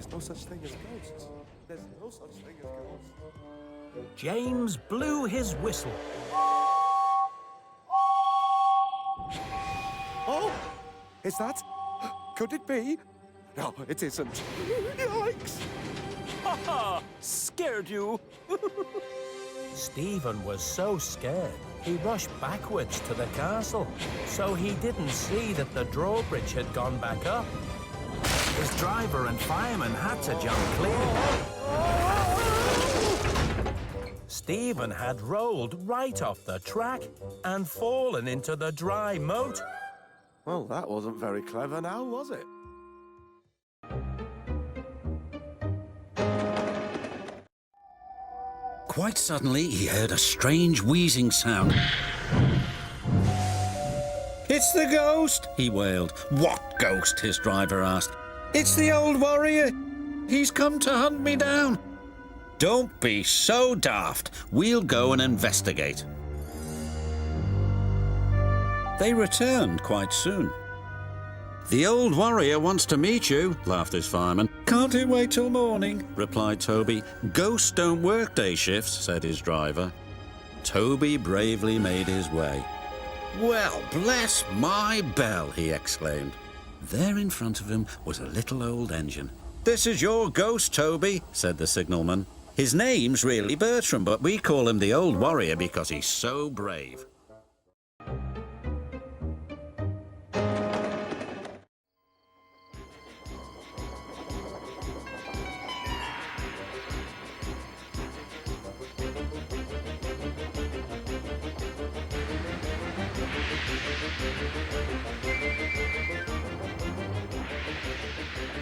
There's no such thing as ghosts. There's no such thing as ghosts. James blew his whistle. Oh! Is that? Could it be? No, it isn't. Yikes! Ha ha! Scared you? Stephen was so scared, he rushed backwards to the castle, so he didn't see that the drawbridge had gone back up. His driver and fireman had to jump clear. Stephen had rolled right off the track and fallen into the dry moat. Well, that wasn't very clever now, was it? Quite suddenly, he heard a strange wheezing sound. "It's the ghost!" he wailed. "What ghost?" his driver asked. "It's the old warrior. He's come to hunt me down." "Don't be so daft. We'll go and investigate." They returned quite soon. "The old warrior wants to meet you," laughed his fireman. "Can't it wait till morning?" replied Toby. "Ghosts don't work day shifts," said his driver. Toby bravely made his way. "Well, bless my bell," he exclaimed. There in front of him was a little old engine. "This is your ghost, Toby," said the signalman. "His name's really Bertram, but we call him the old warrior because he's so brave."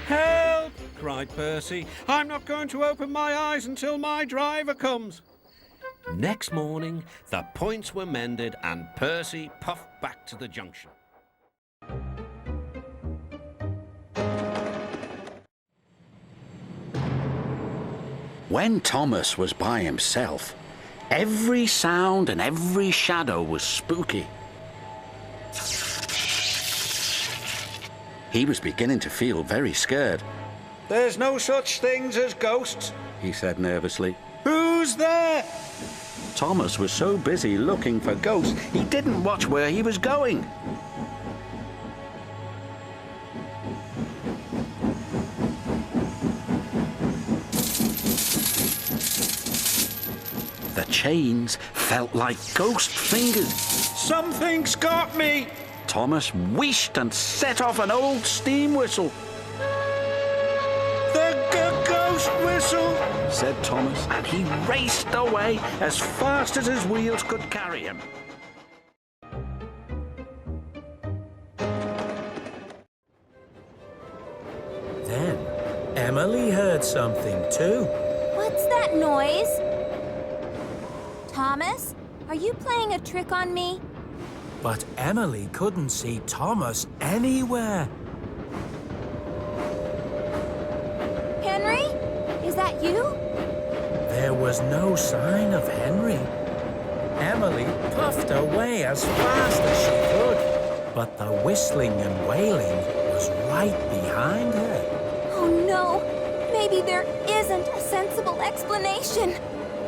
"Help!" cried Percy. "I'm not going to open my eyes until my driver comes." Next morning, the points were mended and Percy puffed back to the junction. When Thomas was by himself, every sound and every shadow was spooky. He was beginning to feel very scared. "There's no such things as ghosts," he said nervously. "Who's there?" Thomas was so busy looking for ghosts, he didn't watch where he was going. The chains felt like ghost fingers. "Something's got me!" Thomas wheeshed and set off an old steam whistle. "The ghost whistle!" said Thomas, and he raced away as fast as his wheels could carry him. Then Emily heard something too. What's that noise? Thomas, are you playing a trick on me? But Emily couldn't see Thomas anywhere. Henry? Is that you? There was no sign of Henry. Emily puffed away as fast as she could, but the whistling and wailing was right behind her. Oh no! Maybe there isn't a sensible explanation.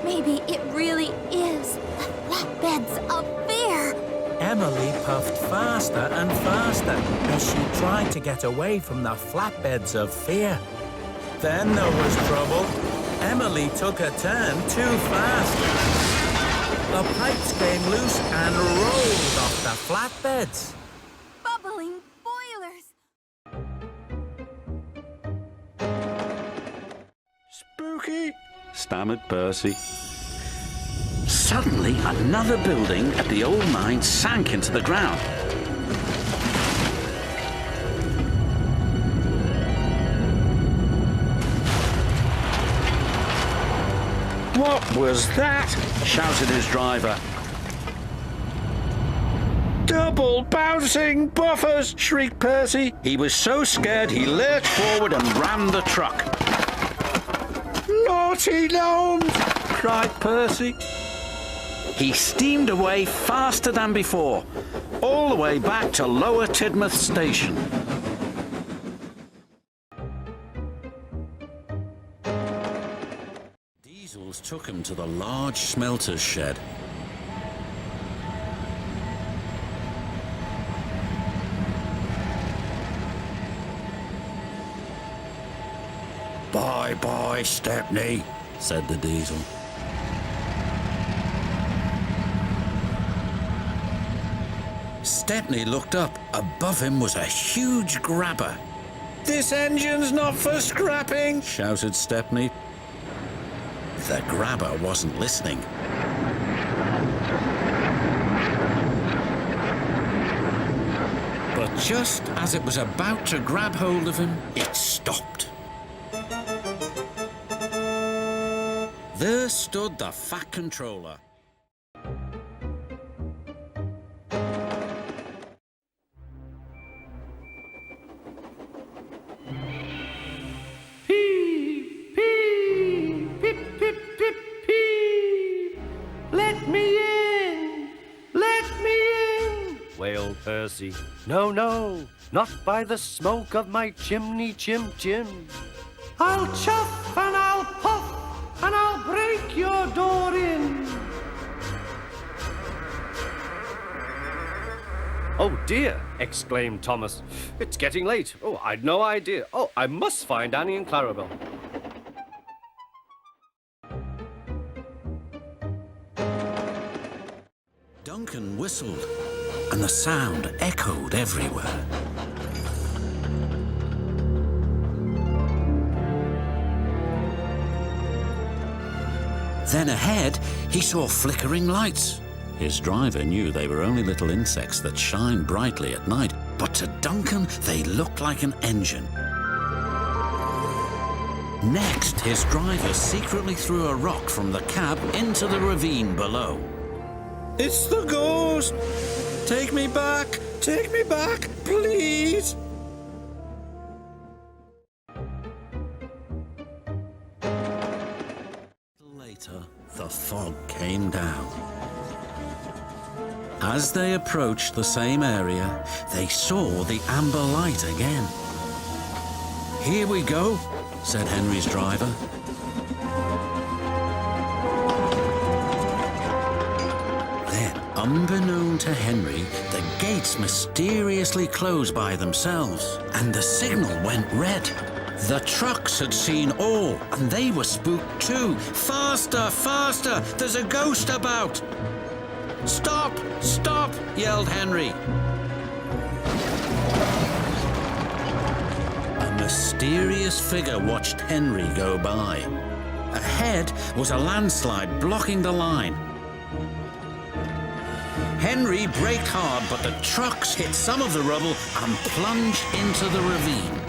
Maybe it really is the flatbeds of fear. Emily puffed faster and faster as she tried to get away from the flatbeds of fear. Then there was trouble. Emily took a turn too fast. The pipes came loose and rolled off the flatbeds. Bubbling boilers! "Spooky," stammered Percy. Suddenly, another building at the old mine sank into the ground. "What was that?" shouted his driver. "Double bouncing buffers!" shrieked Percy. He was so scared he lurched forward and rammed the truck. "Naughty gnomes!" cried Percy. He steamed away faster than before, all the way back to Lower Tidmouth Station. Diesels took him to the large smelter's shed. Bye-bye, Stepney, said the Diesel. Stepney looked up. Above him was a huge grabber. "This engine's not for scrapping," shouted Stepney. The grabber wasn't listening. But just as it was about to grab hold of him, it stopped. There stood the Fat Controller. Wailed Percy. "No, no, not by the smoke of my chimney, chim. I'll chuff and I'll puff and I'll break your door in." "Oh dear," exclaimed Thomas. "It's getting late. Oh, I'd no idea. Oh, I must find Annie and Clarabel." Duncan whistled, and the sound echoed everywhere. Then ahead, he saw flickering lights. His driver knew they were only little insects that shine brightly at night, but to Duncan, they looked like an engine. Next, his driver secretly threw a rock from the cab into the ravine below. "It's the ghost! Take me back, please!" Later, the fog came down. As they approached the same area, they saw the amber light again. "Here we go," said Henry's driver. Unbeknown to Henry, the gates mysteriously closed by themselves, and the signal went red. The trucks had seen all, and they were spooked too. "Faster, faster! There's a ghost about!" "Stop! Stop!" yelled Henry. A mysterious figure watched Henry go by. Ahead was a landslide blocking the line. Henry braked hard, but the trucks hit some of the rubble and plunged into the ravine.